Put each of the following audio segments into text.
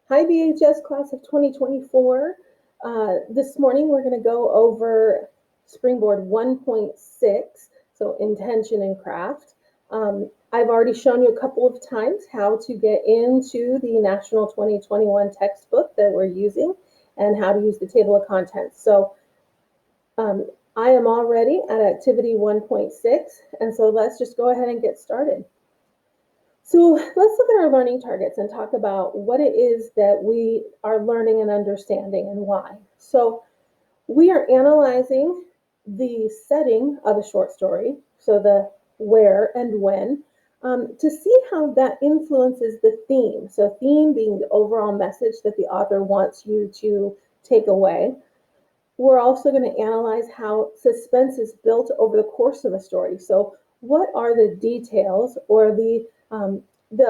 Hi, BHS class of 2024. This morning we're going to go over SpringBoard 1.6, so intention and craft. I've already shown you a couple of times how to get into the National 2021 textbook that we're using and how to use the table of contents. So I am already at activity 1.6, and so let's just go ahead and get started. So let's look at our learning targets and talk about what it is that we are learning and understanding and why. So we are analyzing the setting of a short story, so the where and when, to see how that influences the theme. So theme being the overall message that the author wants you to take away. We're also going to analyze how suspense is built over the course of a story. So what are the details or the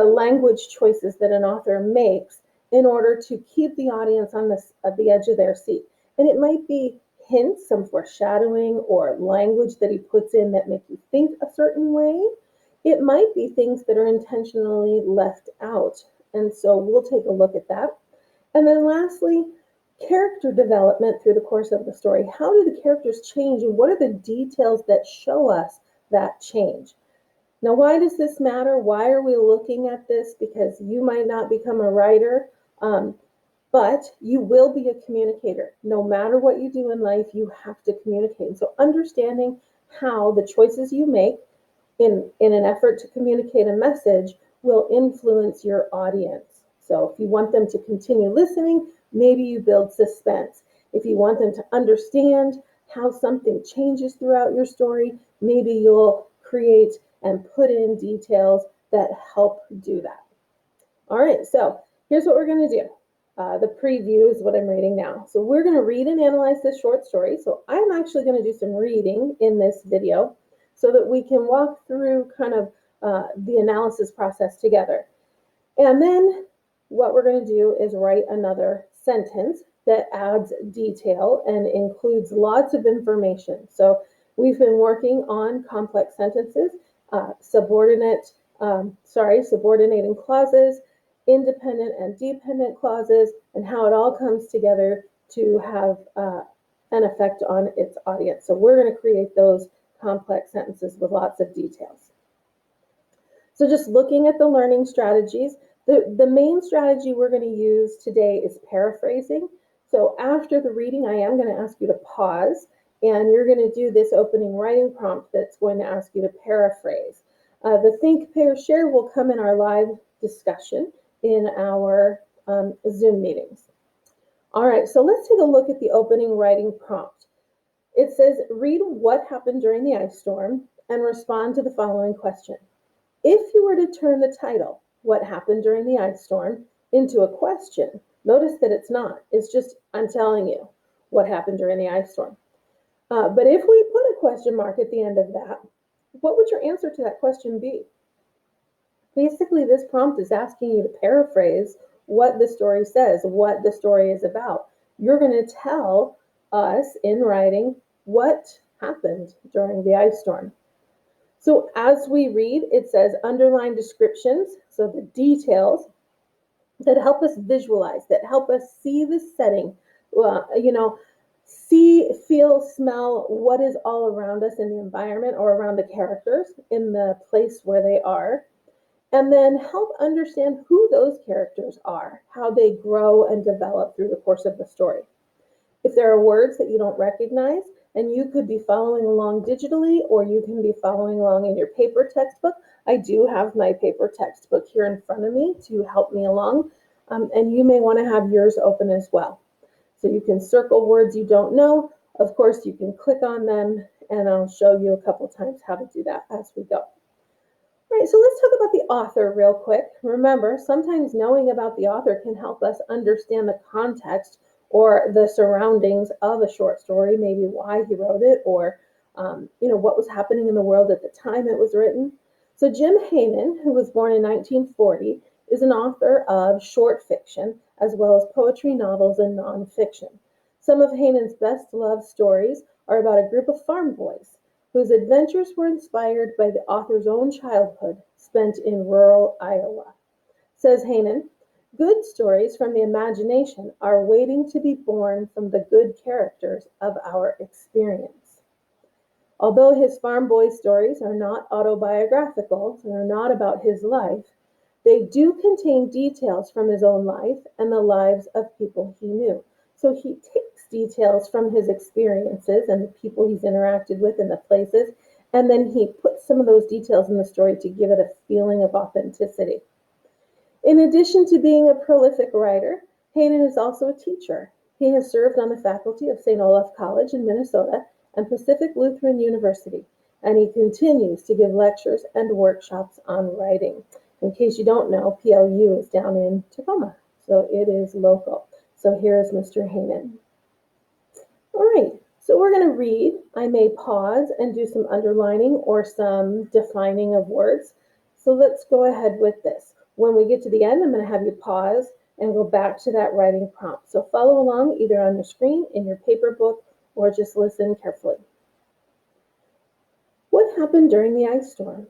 language choices that an author makes in order to keep the audience on the edge of their seat? And it might be hints, some foreshadowing, or language that he puts in that make you think a certain way. It might be things that are intentionally left out. And so we'll take a look at that. And then lastly, character development through the course of the story. How do the characters change, and what are the details that show us that change? Now, why does this matter? Why are we looking at this? Because you might not become a writer, but you will be a communicator. No matter what you do in life, you have to communicate. So understanding how the choices you make in an effort to communicate a message will influence your audience. So if you want them to continue listening, maybe you build suspense. If you want them to understand how something changes throughout your story, maybe you'll create and put in details that help do that. All right, so here's what we're going to do. The preview is what I'm reading now. So we're going to read and analyze this short story. So I'm actually going to do some reading in this video so that we can walk through kind of the analysis process together. And then what we're going to do is write another sentence that adds detail and includes lots of information. So we've been working on complex sentences, subordinating clauses, independent and dependent clauses, and how it all comes together to have an effect on its audience. So we're going to create those complex sentences with lots of details. So just looking at the learning strategies, the main strategy we're going to use today is paraphrasing. So after the reading, I am going to ask you to pause, and you're going to do this opening writing prompt that's going to ask you to paraphrase. The Think, Pair, Share will come in our live discussion in our Zoom meetings. All right, so let's take a look at the opening writing prompt. It says, read what happened during the ice storm and respond to the following question. If you were to turn the title, What Happened During the Ice Storm, into a question, notice that it's not. It's just, I'm telling you what happened during the ice storm. But if we put a question mark at the end of that, what would your answer to that question be? Basically, this prompt is asking you to paraphrase what the story says, what the story is about. You're going to tell us in writing what happened during the ice storm. So as we read, it says underline descriptions, so the details that help us visualize, that help us see the setting, see, feel, smell what is all around us in the environment or around the characters in the place where they are, and then help understand who those characters are, how they grow and develop through the course of the story. If there are words that you don't recognize, and you could be following along digitally, or you can be following along in your paper textbook. I do have my paper textbook here in front of me to help me along, and you may want to have yours open as well. So you can circle words you don't know. Of course, you can click on them, and I'll show you a couple times how to do that as we go. All right, so let's talk about the author real quick. Remember, sometimes knowing about the author can help us understand the context or the surroundings of a short story, maybe why he wrote it, or what was happening in the world at the time it was written. So Jim Hayman, who was born in 1940, is an author of short fiction, as well as poetry, novels, and nonfiction. Some of Hayman's best-loved stories are about a group of farm boys whose adventures were inspired by the author's own childhood spent in rural Iowa. Says Hayman, Good stories from the imagination are waiting to be born from the good characters of our experience. Although his farm boy stories are not autobiographical and are not about his life, they do contain details from his own life and the lives of people he knew. So he takes details from his experiences and the people he's interacted with and the places, and then he puts some of those details in the story to give it a feeling of authenticity. In addition to being a prolific writer, Hayden is also a teacher. He has served on the faculty of St. Olaf College in Minnesota and Pacific Lutheran University, and he continues to give lectures and workshops on writing. In case you don't know, PLU is down in Tacoma, so it is local. So here is Mr. Hayden. All right, so we're going to read. I may pause and do some underlining or some defining of words. So let's go ahead with this. When we get to the end, I'm going to have you pause and go back to that writing prompt. So follow along either on your screen, in your paper book, or just listen carefully. What happened during the ice storm?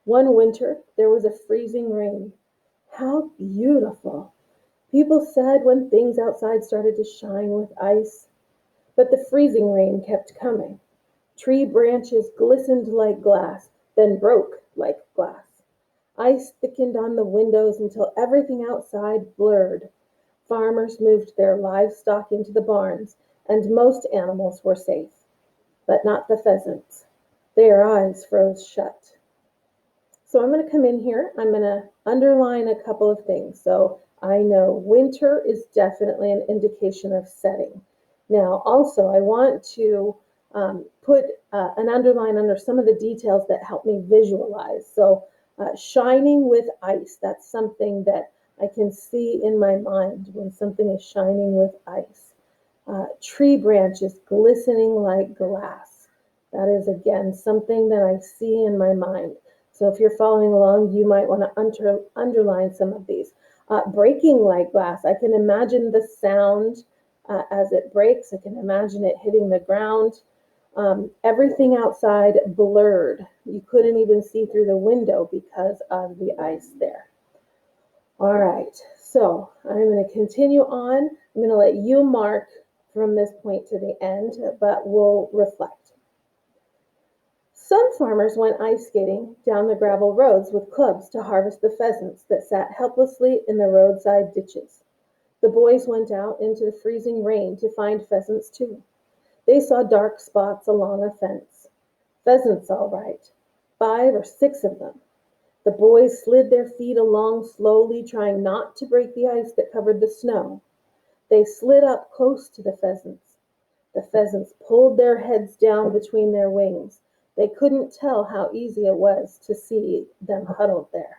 One winter, there was a freezing rain. How beautiful! People said when things outside started to shine with ice. But the freezing rain kept coming. Tree branches glistened like glass, then broke like glass. Ice thickened on the windows until everything outside blurred. Farmers moved their livestock into the barns, and most animals were safe. But not the pheasants. Their eyes froze shut. So I'm going to come in here. I'm going to underline a couple of things. So I know winter is definitely an indication of setting. Now, also, I want to put an underline under some of the details that help me visualize. So shining with ice, that's something that I can see in my mind when something is shining with ice. Tree branches glistening like glass. That is, again, something that I see in my mind. So if you're following along, you might want to underline some of these. Breaking like glass, I can imagine the sound as it breaks. I can imagine it hitting the ground. Everything outside blurred. You couldn't even see through the window because of the ice there. All right, so I'm going to continue on. I'm going to let you mark from this point to the end, but we'll reflect. Some farmers went ice skating down the gravel roads with clubs to harvest the pheasants that sat helplessly in the roadside ditches. The boys went out into the freezing rain to find pheasants too. They saw dark spots along a fence. Pheasants, all right. 5 or 6 of them. The boys slid their feet along slowly, trying not to break the ice that covered the snow. They slid up close to the pheasants. The pheasants pulled their heads down between their wings. They couldn't tell how easy it was to see them huddled there.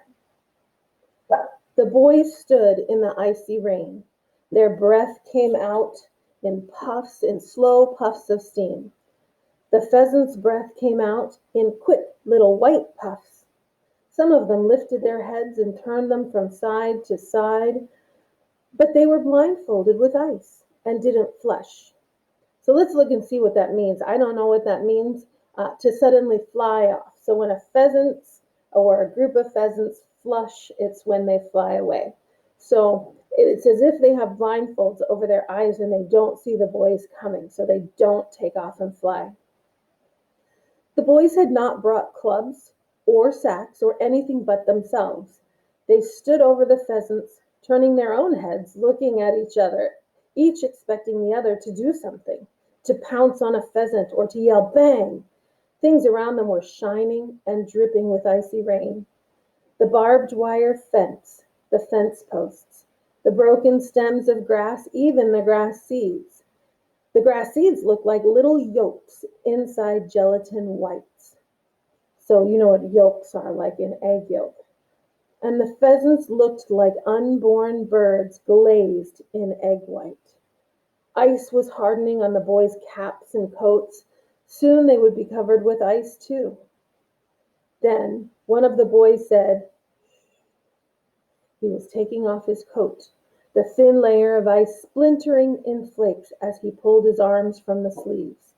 The boys stood in the icy rain. Their breath came out in puffs, in slow puffs of steam. The pheasants' breath came out in quick little white puffs. Some of them lifted their heads and turned them from side to side, but they were blindfolded with ice and didn't flush. So let's look and see what that means. I don't know what that means, to suddenly fly off. So when a pheasant or a group of pheasants flush, it's when they fly away. So it's as if they have blindfolds over their eyes and they don't see the boys coming, so they don't take off and fly. The boys had not brought clubs or sacks or anything but themselves. They stood over the pheasants, turning their own heads, looking at each other, each expecting the other to do something, to pounce on a pheasant or to yell bang. Things around them were shining and dripping with icy rain. The barbed wire fence, the fence posts, the broken stems of grass, even the grass seeds. The grass seeds looked like little yolks inside gelatin whites. So you know what yolks are, like an egg yolk. And the pheasants looked like unborn birds glazed in egg white. Ice was hardening on the boys' caps and coats. Soon they would be covered with ice too. Then one of the boys said, he was taking off his coat, the thin layer of ice splintering in flakes as he pulled his arms from the sleeves.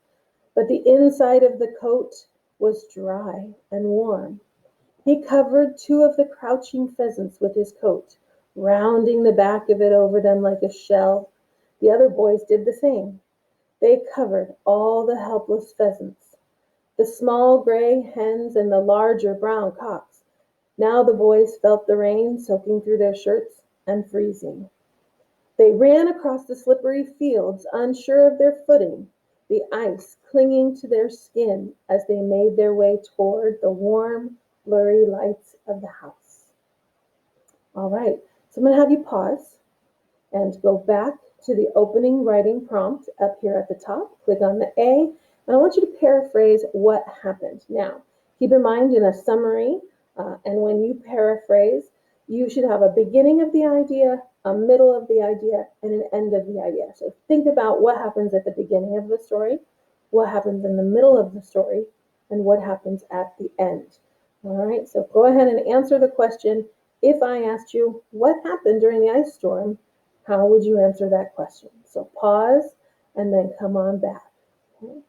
But the inside of the coat was dry and warm. He covered 2 of the crouching pheasants with his coat, rounding the back of it over them like a shell. The other boys did the same. They covered all the helpless pheasants, the small gray hens and the larger brown cocks. Now the boys felt the rain soaking through their shirts and freezing. They ran across the slippery fields, unsure of their footing, the ice clinging to their skin as they made their way toward the warm, blurry lights of the house. All right, so I'm going to have you pause and go back to the opening writing prompt up here at the top. Click on the A, and I want you to paraphrase what happened. Now, keep in mind in a summary, and when you paraphrase, you should have a beginning of the idea, a middle of the idea, and an end of the idea. So think about what happens at the beginning of the story, what happens in the middle of the story, and what happens at the end. All right, so go ahead and answer the question. If I asked you what happened during the ice storm, how would you answer that question? So pause and then come on back. Okay.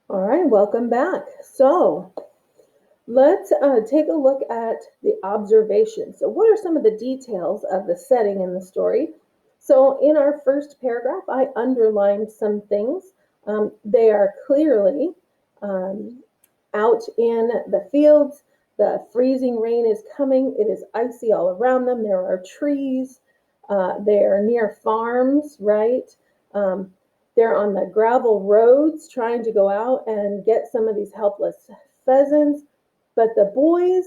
All right, welcome back. So let's take a look at the observation. So what are some of the details of the setting in the story? So in our first paragraph, I underlined some things. They are clearly out in the fields. The freezing rain is coming. It is icy all around them. There are trees. They are near farms, right? They're on the gravel roads trying to go out and get some of these helpless pheasants. But the boys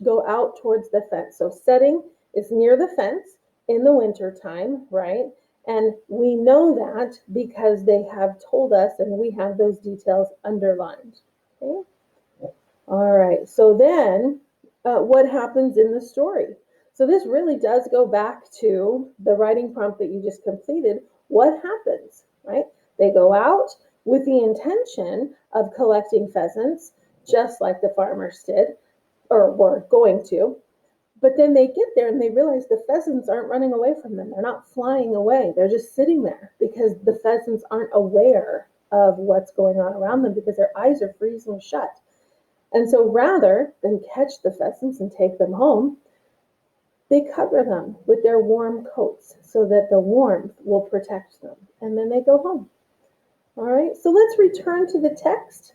go out towards the fence. So setting is near the fence in the winter time, right? And we know that because they have told us, and we have those details underlined. Okay? All right, so then what happens in the story? So this really does go back to the writing prompt that you just completed. What happens, right? They go out with the intention of collecting pheasants, just like the farmers did, or were going to. But then they get there and they realize the pheasants aren't running away from them. They're not flying away. They're just sitting there because the pheasants aren't aware of what's going on around them because their eyes are freezing shut. And so rather than catch the pheasants and take them home, they cover them with their warm coats so that the warmth will protect them. And then they go home. All right, so let's return to the text.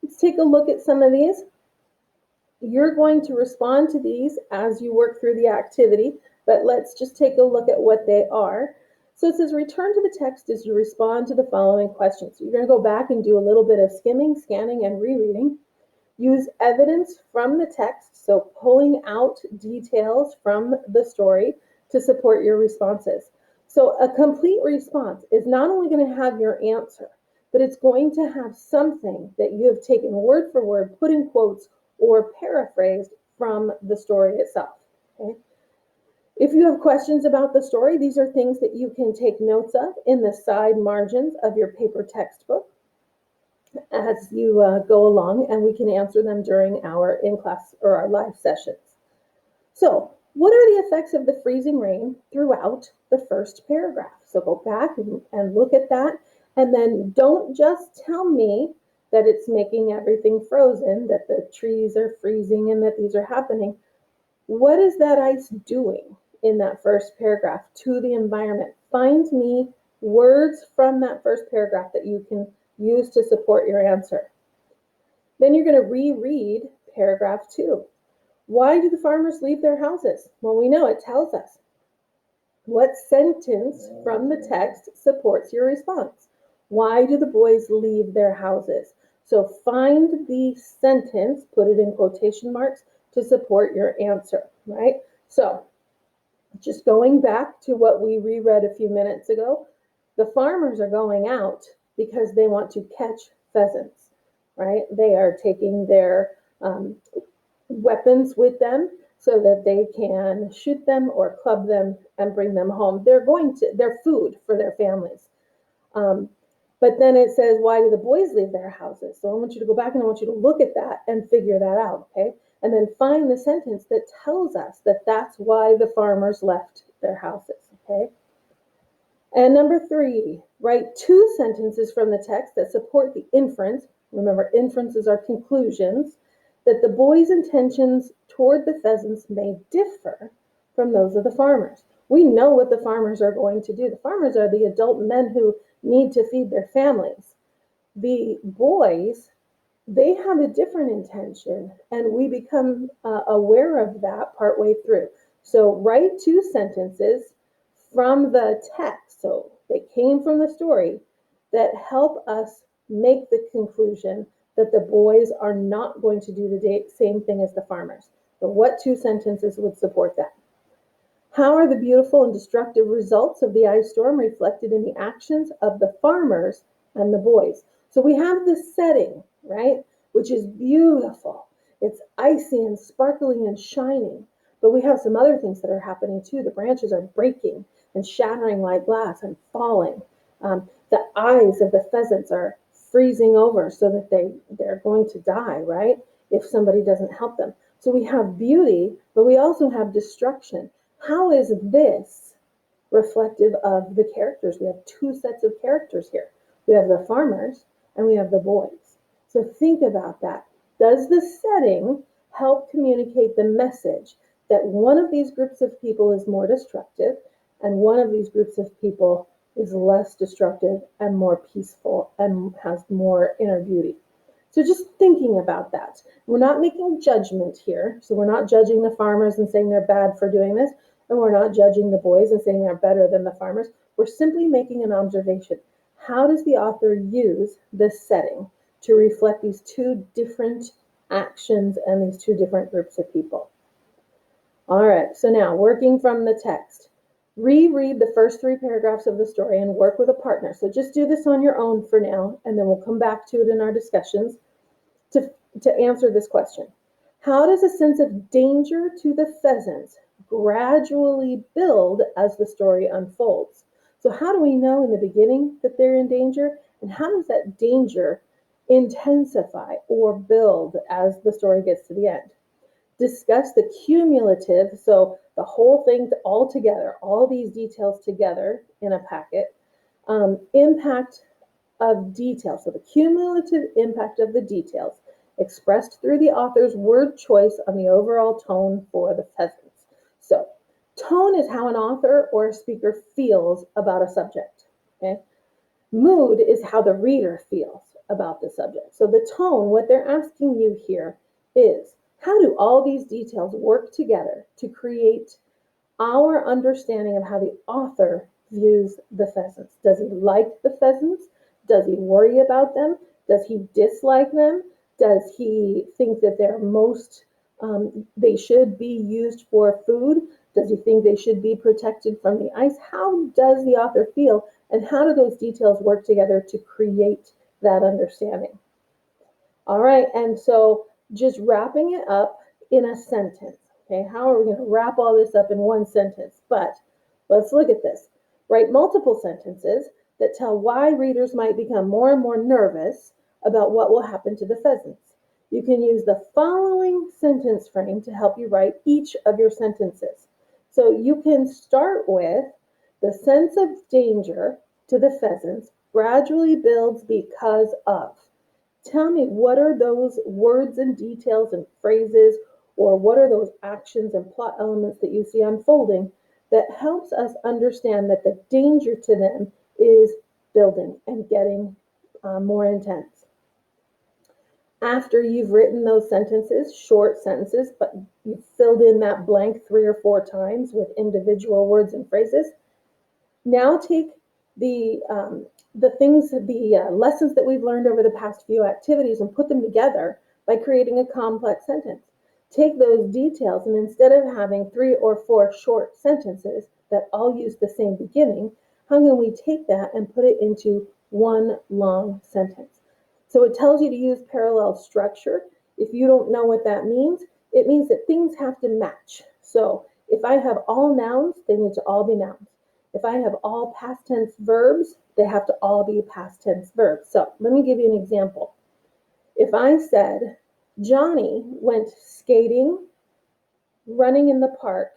Let's take a look at some of these. You're going to respond to these as you work through the activity, but let's just take a look at what they are. So it says, return to the text as you respond to the following questions. So you're going to go back and do a little bit of skimming, scanning, and rereading. Use evidence from the text, so pulling out details from the story to support your responses. So a complete response is not only going to have your answer, but it's going to have something that you have taken word for word, put in quotes, or paraphrased from the story itself. Okay? If you have questions about the story, these are things that you can take notes of in the side margins of your paper textbook as you go along, and we can answer them during our in-class or our live sessions. So what are the effects of the freezing rain throughout the first paragraph? So go back and look at that, and then don't just tell me that it's making everything frozen, that the trees are freezing and that these are happening. What is that ice doing in that first paragraph to the environment? Find me words from that first paragraph that you can use to support your answer. Then you're going to reread paragraph 2. Why do the farmers leave their houses? Well, we know it tells us. What sentence from the text supports your response? Why do the boys leave their houses? So find the sentence, put it in quotation marks, to support your answer, right? So just going back to what we reread a few minutes ago, the farmers are going out because they want to catch pheasants, right? They are taking their weapons with them so that they can shoot them or club them and bring them home. They're food for their families. But then it says, why do the boys leave their houses? So I want you to go back and I want you to look at that and figure that out, okay? And then find the sentence that tells us that that's why the farmers left their houses, okay? And number 3, write 2 sentences from the text that support the inference. Remember, inferences are conclusions that the boys' intentions toward the pheasants may differ from those of the farmers. We know what the farmers are going to do. The farmers are the adult men who need to feed their families. The boys, they have a different intention, and we become aware of that partway through. So write 2 sentences from the text, so they came from the story, that help us make the conclusion that the boys are not going to do the same thing as the farmers. But what 2 sentences would support that? How are the beautiful and destructive results of the ice storm reflected in the actions of the farmers and the boys? So we have this setting, right, which is beautiful. It's icy and sparkling and shining, but we have some other things that are happening too. The branches are breaking and shattering like glass and falling. The eyes of the pheasants are freezing over so that they're going to die, right, if somebody doesn't help them. So we have beauty, but we also have destruction. How is this reflective of the characters? We have 2 sets of characters here. We have the farmers and we have the boys. So think about that. Does the setting help communicate the message that one of these groups of people is more destructive and one of these groups of people is less destructive and more peaceful and has more inner beauty? So just thinking about that. We're not making judgment here. So we're not judging the farmers and saying they're bad for doing this, and we're not judging the boys and saying they're better than the farmers. We're simply making an observation. How does the author use this setting to reflect these 2 different actions and these 2 different groups of people? All right, so now working from the text. Reread the first 3 paragraphs of the story and work with a partner. So just do this on your own for now, and then we'll come back to it in our discussions to answer this question. How does a sense of danger to the pheasants gradually build as the story unfolds? So how do we know in the beginning that they're in danger? And how does that danger intensify or build as the story gets to the end? Discuss the cumulative, so the whole thing all together, all these details together in a packet, impact of details. So the cumulative impact of the details expressed through the author's word choice on the overall tone for the pheasants. So tone is how an author or a speaker feels about a subject. Okay? Mood is how the reader feels about the subject. So the tone, what they're asking you here is, how do all these details work together to create our understanding of how the author views the pheasants? Does he like the pheasants? Does he worry about them? Does he dislike them? Does he think that they should be used for food? Does he think they should be protected from the ice? How does the author feel? And how do those details work together to create that understanding? All right, and so just wrapping it up in a sentence. Okay, how are we going to wrap all this up in one sentence? But let's look at this. Write multiple sentences that tell why readers might become more and more nervous about what will happen to the pheasants. You can use the following sentence frame to help you write each of your sentences. So you can start with the sense of danger to the pheasants gradually builds because of. Tell me, what are those words and details and phrases, or what are those actions and plot elements that you see unfolding that helps us understand that the danger to them is building and getting more intense? After you've written those sentences, short sentences, but you've filled in that blank 3 or 4 times with individual words and phrases, now take the lessons that we've learned over the past few activities and put them together by creating a complex sentence. Take those details, and instead of having 3 or 4 short sentences that all use the same beginning, how can we take that and put it into one long sentence? So it tells you to use parallel structure. If you don't know what that means, it means that things have to match. So if I have all nouns, they need to all be nouns. If I have all past tense verbs, they have to all be past tense verbs. So let me give you an example. If I said, Johnny went skating, running in the park,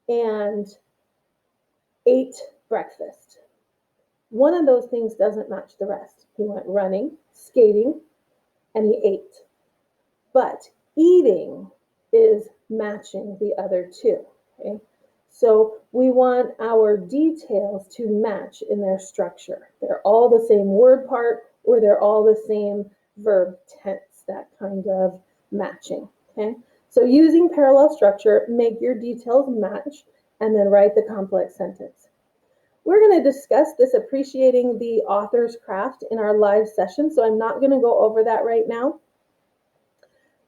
and ate breakfast. One of those things doesn't match the rest. He went running, skating, and he ate. But Eating is matching the other two, okay? So we want our details to match in their structure. They're all the same word part, or they're all the same verb tense, that kind of matching, okay? So using parallel structure, make your details match, and then write the complex sentence. We're going to discuss this appreciating the author's craft in our live session, so I'm not going to go over that right now.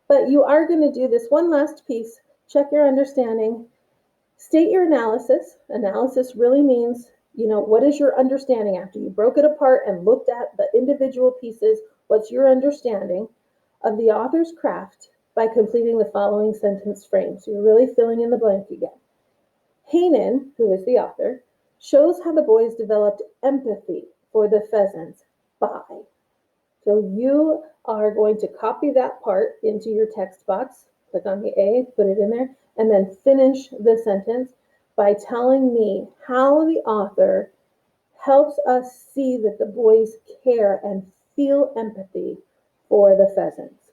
But you are going to do this one last piece, check your understanding, state your analysis. Analysis really means, what is your understanding after you broke it apart and looked at the individual pieces? What's your understanding of the author's craft by completing the following sentence frame? So you're really filling in the blank again. Hanan, who is the author, shows how the boys developed empathy for the pheasants by. So you are going to copy that part into your text box, click on the A, put it in there, and then finish the sentence by telling me how the author helps us see that the boys care and feel empathy for the pheasants.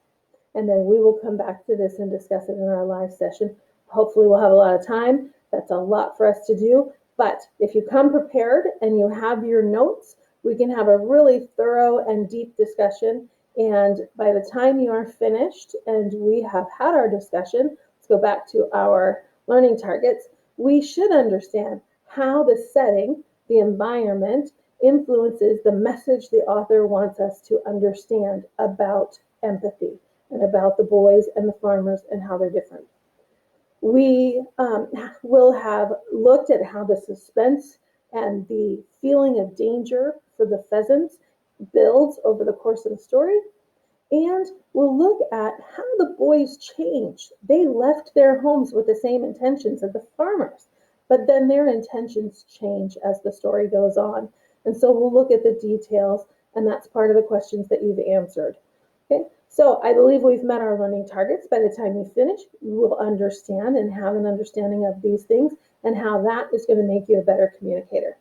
And then we will come back to this and discuss it in our live session. Hopefully we'll have a lot of time. That's a lot for us to do. But if you come prepared and you have your notes, we can have a really thorough and deep discussion. And by the time you are finished and we have had our discussion, let's go back to our learning targets, we should understand how the setting, the environment, influences the message the author wants us to understand about empathy and about the boys and the farmers and how they're different. We will have looked at how the suspense and the feeling of danger for the pheasants builds over the course of the story. And we'll look at how the boys changed. They left their homes with the same intentions as the farmers, but then their intentions change as the story goes on. And so we'll look at the details, and that's part of the questions that you've answered. Okay, so I believe we've met our learning targets. By the time you finish, you will understand and have an understanding of these things and how that is going to make you a better communicator.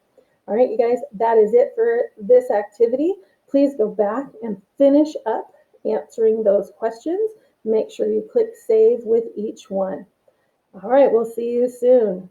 All right, you guys, that is it for this activity. Please go back and finish up answering those questions. Make sure you click save with each one. All right, we'll see you soon.